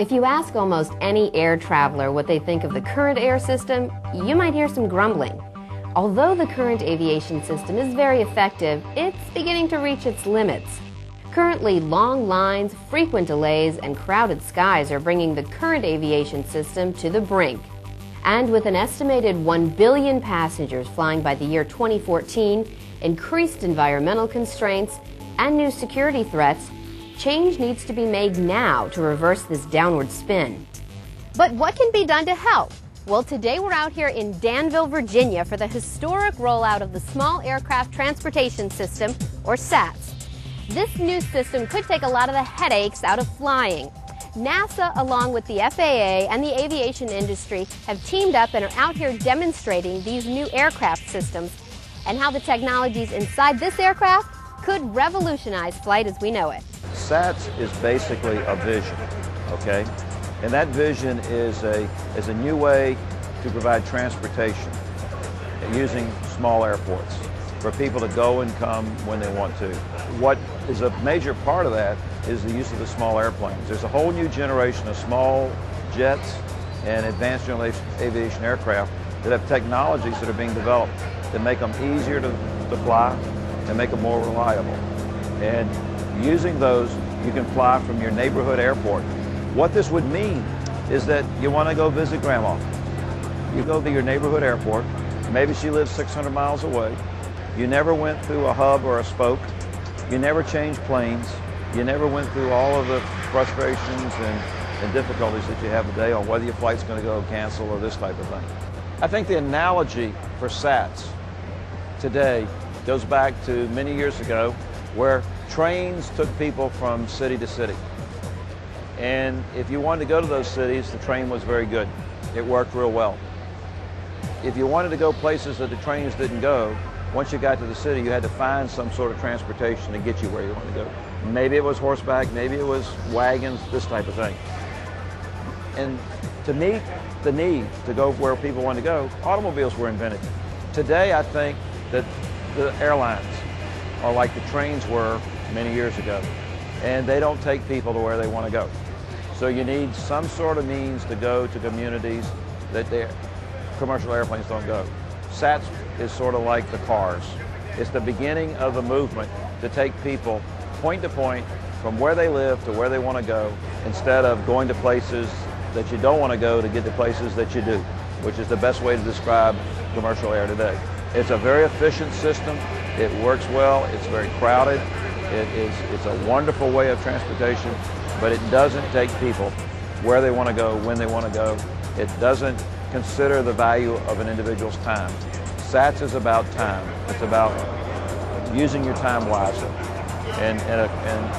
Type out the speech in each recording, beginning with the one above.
If you ask almost any air traveler what they think of the current air system, you might hear some grumbling. Although the current aviation system is very effective, it's beginning to reach its limits. Currently, long lines, frequent delays, and crowded skies are bringing the current aviation system to the brink. And with an estimated 1 billion passengers flying by the year 2014, increased environmental constraints, and new security threats, change needs to be made now to reverse this downward spin. But what can be done to help? Well, today we're out here in Danville, Virginia for the historic rollout of the Small Aircraft Transportation System, or SATS. This new system could take a lot of the headaches out of flying. NASA, along with the FAA and the aviation industry, have teamed up and are out here demonstrating these new aircraft systems and how the technologies inside this aircraft could revolutionize flight as we know it. SATS is basically a vision, okay? And that vision is a new way to provide transportation using small airports for people to go and come when they want to. What is a major part of that is the use of the small airplanes. There's a whole new generation of small jets and advanced general aviation aircraft that have technologies that are being developed that make them easier to fly and make them more reliable. And using those, you can fly from your neighborhood airport. What this would mean is that you want to go visit grandma. You go to your neighborhood airport. Maybe she lives 600 miles away. You never went through a hub or a spoke. You never changed planes. You never went through all of the frustrations and difficulties that you have today on whether your flight's going to go cancel or this type of thing. I think the analogy for SATS today goes back to many years ago where trains took people from city to city. And if you wanted to go to those cities, the train was very good. It worked real well. If you wanted to go places that the trains didn't go, once you got to the city, you had to find some sort of transportation to get you where you wanted to go. Maybe it was horseback, maybe it was wagons, this type of thing. And to meet the need to go where people want to go, automobiles were invented. Today, I think that the airlines are like the trains were many years ago, and they don't take people to where they want to go. So you need some sort of means to go to communities that the commercial airplanes don't go. SATS is sort of like the cars. It's the beginning of a movement to take people point to point from where they live to where they want to go, instead of going to places that you don't want to go to get to places that you do, which is the best way to describe commercial air today. It's a very efficient system. It works well. It's very crowded. It's a wonderful way of transportation, but it doesn't take people where they want to go, when they want to go. It doesn't consider the value of an individual's time. SATS is about time. It's about using your time wisely and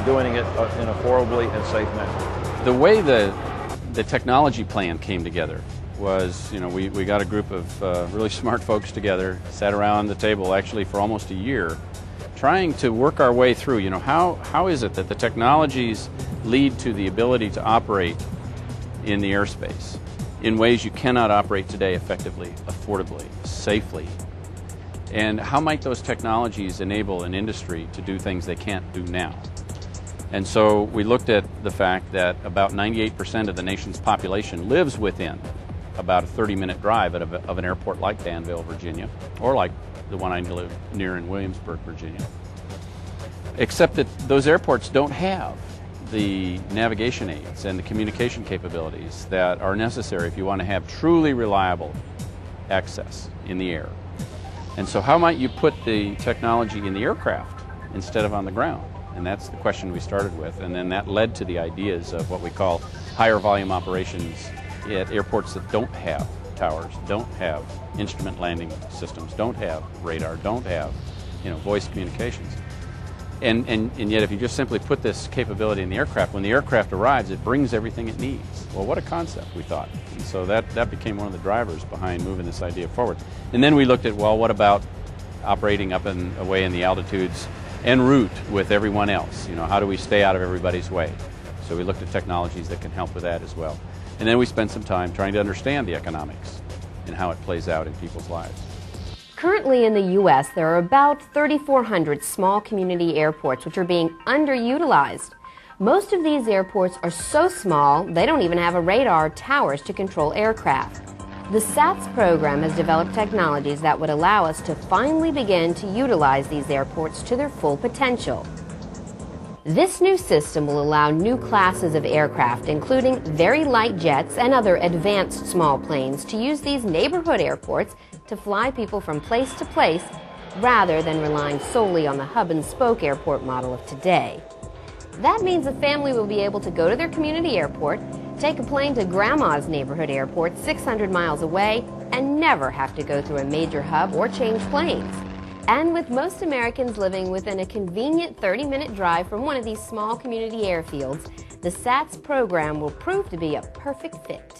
doing it in an affordably and safe manner. The way the technology plan came together was, we got a group of really smart folks together, sat around the table actually for almost a year, trying to work our way through, how is it that the technologies lead to the ability to operate in the airspace in ways you cannot operate today effectively, affordably, safely? And how might those technologies enable an industry to do things they can't do now? And so we looked at the fact that about 98% of the nation's population lives within about a 30-minute drive of an airport like Danville, Virginia, or like the one I live near in Williamsburg, Virginia. Except that those airports don't have the navigation aids and the communication capabilities that are necessary if you want to have truly reliable access in the air. And so how might you put the technology in the aircraft instead of on the ground? And that's the question we started with. And then that led to the ideas of what we call higher volume operations at airports that don't have towers, don't have instrument landing systems, don't have radar, don't have voice communications. And yet if you just simply put this capability in the aircraft, when the aircraft arrives, it brings everything it needs. Well, what a concept, we thought. And so that became one of the drivers behind moving this idea forward. And then we looked at, well, what about operating up and away in the altitudes en route with everyone else? How do we stay out of everybody's way? So we looked at technologies that can help with that as well. And then we spent some time trying to understand the economics and how it plays out in people's lives. Currently in the U.S., there are about 3,400 small community airports which are being underutilized. Most of these airports are so small, they don't even have a radar or towers to control aircraft. The SATS program has developed technologies that would allow us to finally begin to utilize these airports to their full potential. This new system will allow new classes of aircraft, including very light jets and other advanced small planes, to use these neighborhood airports to fly people from place to place rather than relying solely on the hub-and-spoke airport model of today. That means a family will be able to go to their community airport, take a plane to Grandma's neighborhood airport 600 miles away, and never have to go through a major hub or change planes. And with most Americans living within a convenient 30-minute drive from one of these small community airfields, the SATS program will prove to be a perfect fit.